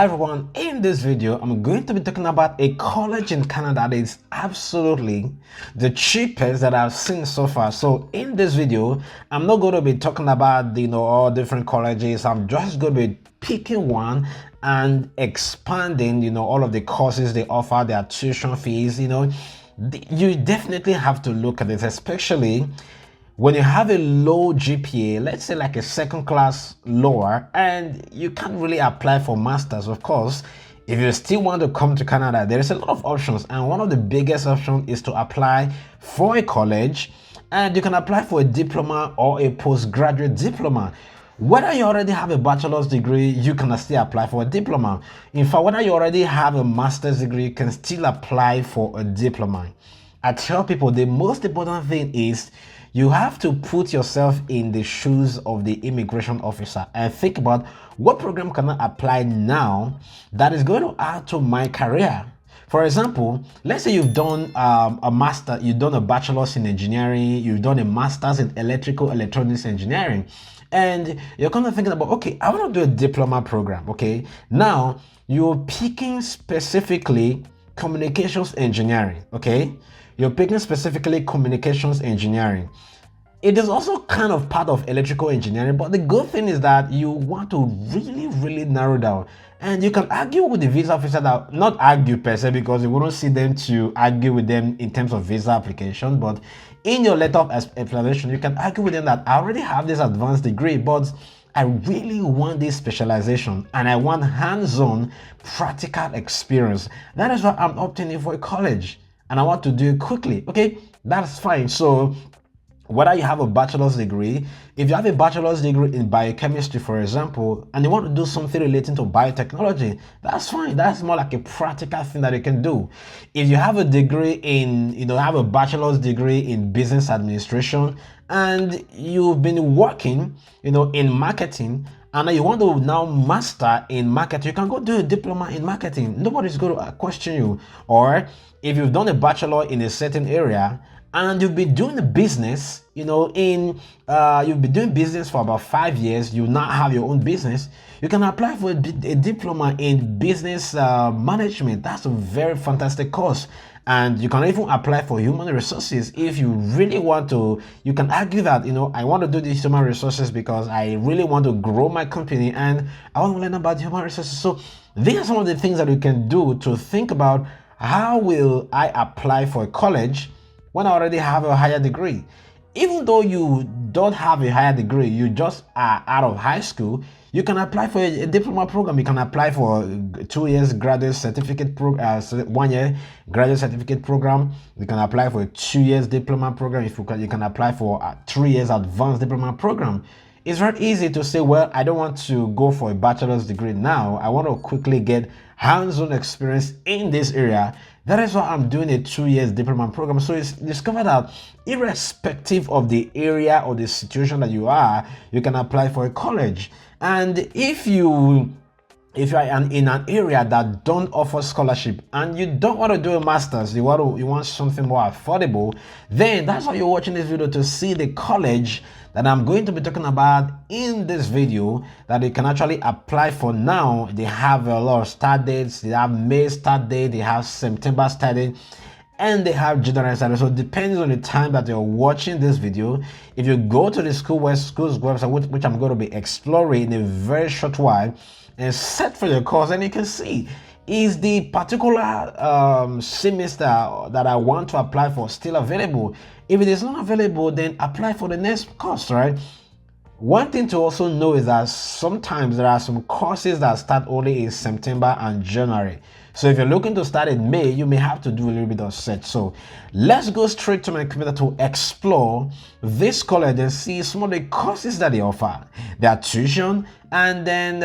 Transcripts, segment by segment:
Hi everyone, in this video I'm going to be talking about a college in Canada that is absolutely the cheapest that I've seen so far. So in this video I'm not going to be talking about all different colleges. I'm just going to be picking one and expanding all of the courses they offer, their tuition fees. You definitely have to look at this, especially when you have a low GPA, let's say like a second class lower, and you can't really apply for masters. Of course, if you still want to come to Canada, there is a lot of options, and one of the biggest options is to apply for a college, and you can apply for a diploma or a postgraduate diploma. Whether you already have a bachelor's degree, you can still apply for a diploma. In fact, whether you already have a master's degree, you can still apply for a diploma. I tell people the most important thing is you have to put yourself in the shoes of the immigration officer and think about what program can I apply now that is going to add to my career. For example, let's say you've done you've done a bachelor's in engineering, you've done a master's in electrical electronics engineering, and you're kind of thinking about, okay, I want to do a diploma program. Okay, now you're picking specifically communications engineering. Okay, you're picking specifically communications engineering. It is also kind of part of electrical engineering, but the good thing is that you want to really narrow down, and you can argue with the visa officer, that not argue per se, because you wouldn't see them to argue with them in terms of visa application, but in your letter of explanation you can argue with them that I already have this advanced degree, but I really want this specialization and I want hands-on practical experience. That is why I'm opting in for a college and I want to do it quickly. Okay, that's fine. So whether you have a bachelor's degree, if you have a bachelor's degree in biochemistry, for example, and you want to do something relating to biotechnology, that's fine. That's more like a practical thing that you can do. If you have a degree in, have a bachelor's degree in business administration and you've been working, in marketing, and you want to now master in marketing, you can go do a diploma in marketing. Nobody's going to question you. Or if you've done a bachelor in a certain area and you've been doing the business, you've been doing business for about 5 years, you now have your own business, you can apply for a diploma in business management. That's a very fantastic course. And you can even apply for human resources if you really want to. You can argue that, I want to do this human resources because I really want to grow my company and I want to learn about human resources. So these are some of the things that you can do to think about, how will I apply for a college when I already have a higher degree? Even though you don't have a higher degree, you just are out of high school, you can apply for a diploma program. You can apply for 2 years graduate certificate 1 year graduate certificate program. You can apply for a 2 years diploma program. If you can apply for a 3 years advanced diploma program. It's very easy to say, well, I don't want to go for a bachelor's degree now. I want to quickly get hands-on experience in this area. That is why I'm doing a 2 years diploma program. So it's discovered that irrespective of the area or the situation that you are, you can apply for a college. And if you are in an area that don't offer scholarship and you don't want to do a master's, you want something more affordable, then that's why you're watching this video, to see the college that I'm going to be talking about in this video that you can actually apply for now. They have a lot of start dates. They have May start date, they have September start date, and they have January start date. So depending on the time that you're watching this video, if you go to the school's website, which I'm going to be exploring in a very short while, and set for your course, and you can see, is the particular semester that I want to apply for still available? If it is not available, then apply for the next course, right? One thing to also know is that sometimes there are some courses that start only in September and January. So if you're looking to start in May, you may have to do a little bit of search. So let's go straight to my computer to explore this college and see some of the courses that they offer, their tuition, and then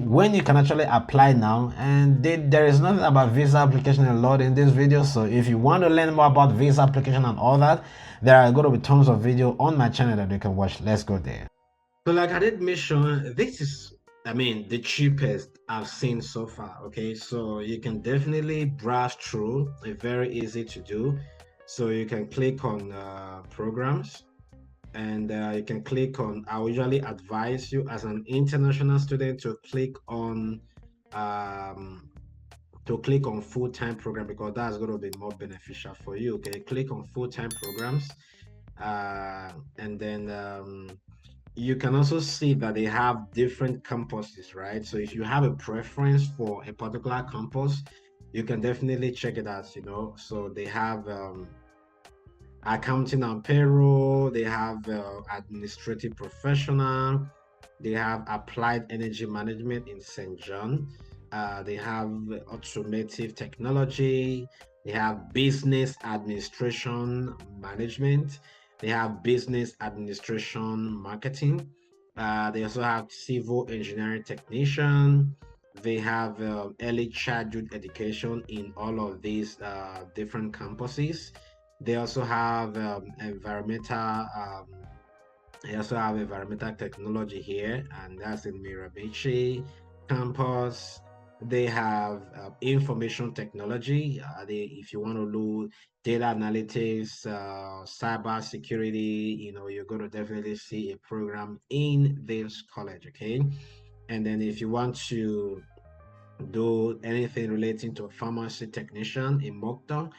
when you can actually apply now. And there is nothing about visa application a lot in this video. So if you want to learn more about visa application and all that, there are going to be tons of video on my channel that you can watch. Let's go there. So like I did mention, this is, the cheapest I've seen so far. Okay, so you can definitely browse through. It's very easy to do. So you can click on programs, and you can click on, I usually advise you as an international student to click on um, to click on full-time program, because that's going to be more beneficial for you. Okay, click on full-time programs, and then you can also see that they have different campuses, right? So if you have a preference for a particular campus, you can definitely check it out, so they have accounting and payroll, they have administrative professional, they have applied energy management in St. John, they have automotive technology, they have business administration management, they have business administration marketing, they also have civil engineering technician, they have early childhood education in all of these different campuses. They also have they also have environmental technology here, and that's in Miramichi campus. They have information technology. If you want to do data analytics, cyber security, you're going to definitely see a program in this college. Okay, and then if you want to do anything relating to a pharmacy technician in Mokta,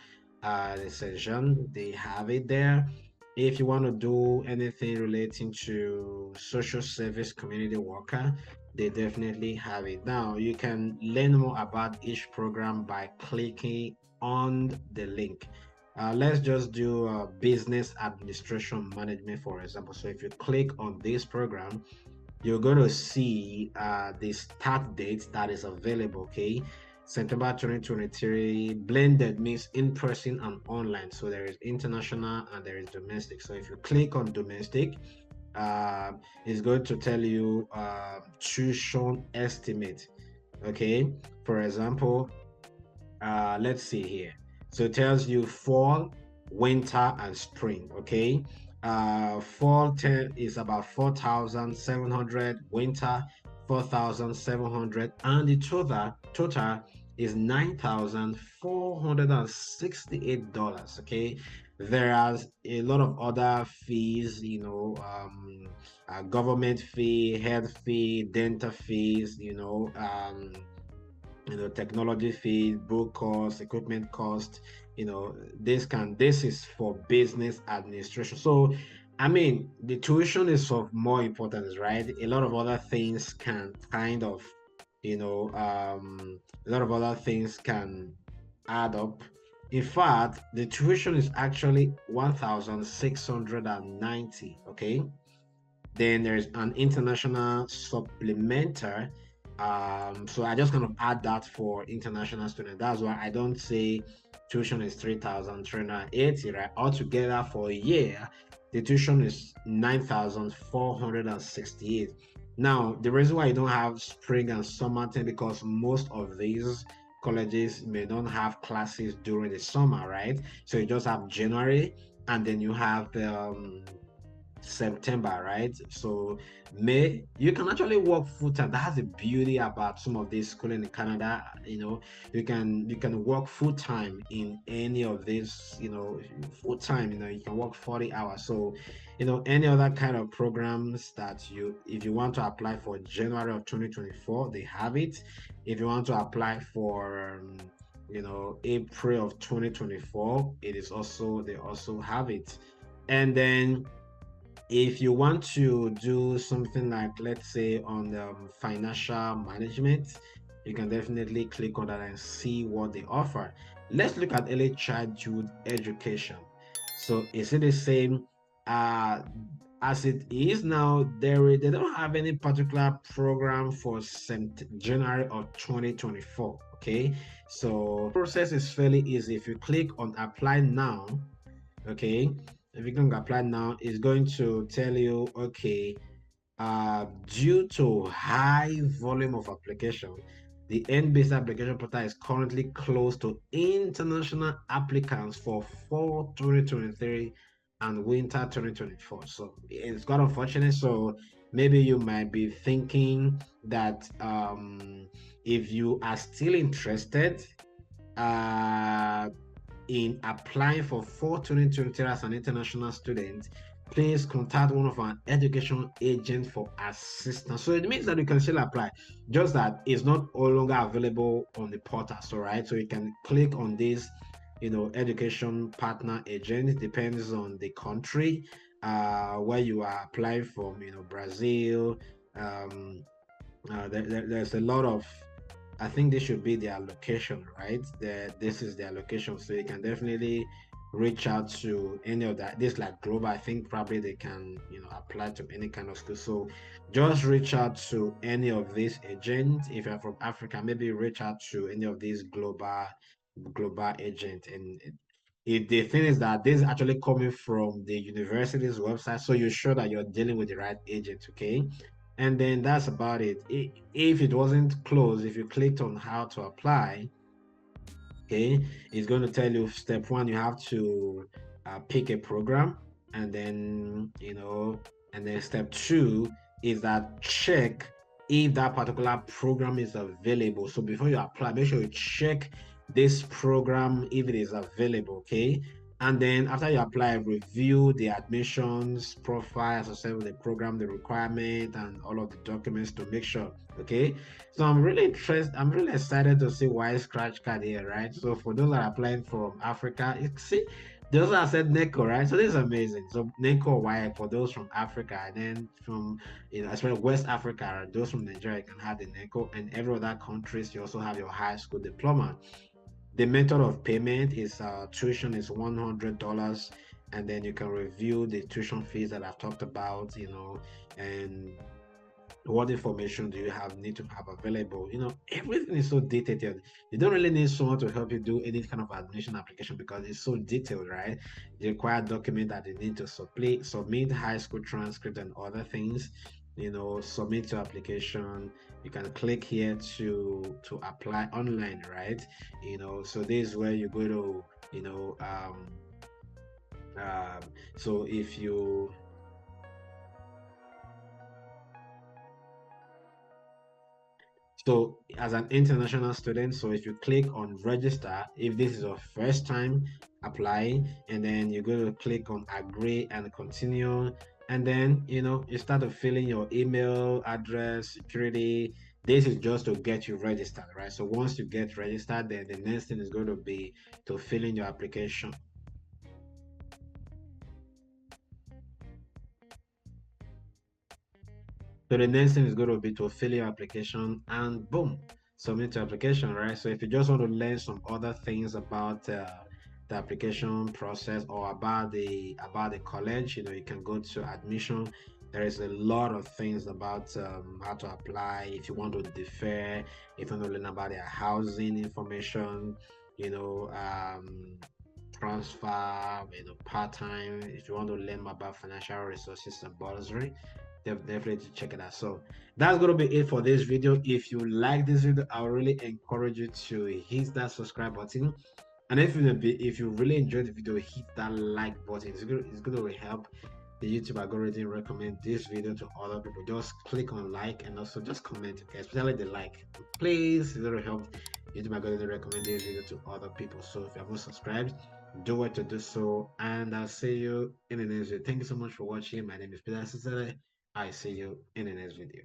the session, they have it there. If you want to do anything relating to social service community worker, they definitely have it. Now, you can learn more about each program by clicking on the link. Let's just do business administration management, for example. So if you click on this program, you're going to see the start date that is available. Okay, September 2023. Blended means in person and online, so there is international and there is domestic. So if you click on domestic, it's going to tell you tuition estimate. Okay, for example, let's see here. So it tells you fall, winter, and spring. Okay. Fall 10 is about 4,700, winter 4,700, and the total is $9,468. Okay. Whereas a lot of other fees, government fee, health fee, dental fees, technology fees, book costs, equipment cost, this is for business administration. So I mean, the tuition is of more importance, right? A lot of other things can kind of, a lot of other things can add up. In fact, the tuition is actually 1,690. Okay, then there's an international supplementer. So I just kind of add that for international students. That's why I don't say tuition is 3,380, right? Altogether for a year, the tuition is 9,468. Now, the reason why you don't have spring and summer thing, because most of these colleges may not have classes during the summer, right? So you just have January, and then you have September, right? So May, you can actually work full time. That's the beauty about some of these schooling in Canada. You can work full time in any of these. Full time. You can work 40 hours. So, any other kind of programs that if you want to apply for January of 2024, they have it. If you want to apply for April of 2024, they also have it. And then if you want to do something like, let's say, on financial management, you can definitely click on that and see what they offer. Let's look at early childhood education. So is it the same as it is now? They don't have any particular program for January of 2024. Okay, so process is fairly easy. If you click on apply now, okay, if you can apply now, it's going to tell you, okay, due to high volume of application, the N-based application portal is currently closed to international applicants for fall 2023 and winter 2024. So it's quite unfortunate. So maybe you might be thinking that if you are still interested, uh, in applying for fall 2023 as an international student, please contact one of our education agents for assistance. So it means that you can still apply, just that it's not no longer available on the portal. So right, so you can click on this, education partner agent. It depends on the country where you are applying from. Brazil. Um, there's a lot of, I think this should be their location, right? This is their location, so you can definitely reach out to any of that. This like global. I think probably they can, apply to any kind of school. So just reach out to any of these agents. If you're from Africa, maybe reach out to any of these global agent. And the thing is that this is actually coming from the university's website, so you're sure that you're dealing with the right agent, okay? And then that's about it. If it wasn't closed, if you clicked on how to apply, okay, it's going to tell you step one, you have to pick a program, and then and then step two is that check if that particular program is available. So before you apply, make sure you check this program if it is available, okay? And then after you apply, review the admissions profile associated with the program, the requirement, and all of the documents to make sure. Okay. So I'm really interested. I'm really excited to see why scratch card here, right? So for those that are applying from Africa, you see, those that said NECO, right? So this is amazing. So NECO why for those from Africa, and then from especially West Africa, those from Nigeria can have the NECO, and every other countries you also have your high school diploma. The method of payment is tuition is $100, and then you can review the tuition fees that I've talked about, and what information do you need to have available. Everything is so detailed. You don't really need someone to help you do any kind of admission application because it's so detailed, right? The required document that you need to submit high school transcript and other things, submit your application. You can click here to apply online, right? So this is where you go to, so if you So as an international student, so if you click on register, if this is your first time applying, and then you're going to click on agree and continue, and then you start to fill in your email address, security. This is just to get you registered, right? So once you get registered, then the next thing is going to be to fill in your application. So the next thing is going to be to fill your application and boom, submit your application, right? So if you just want to learn some other things about the application process or about the college, you can go to admission. There is a lot of things about how to apply. If you want to defer, if you want to learn about their housing information, transfer, part-time. If you want to learn more about financial resources and bursary, definitely check it out. So that's gonna be it for this video. If you like this video, I would really encourage you to hit that subscribe button, and if you really enjoyed the video, hit that like button. It's gonna help the YouTube algorithm recommend this video to other people. Just click on like and also just comment, okay? Especially the like, please. It's gonna help YouTube algorithm recommend this video to other people. So if you haven't subscribed, do it to do so, and I'll see you in the next video. Thank you so much for watching. My name is Peter Cicere. I see you in the next video.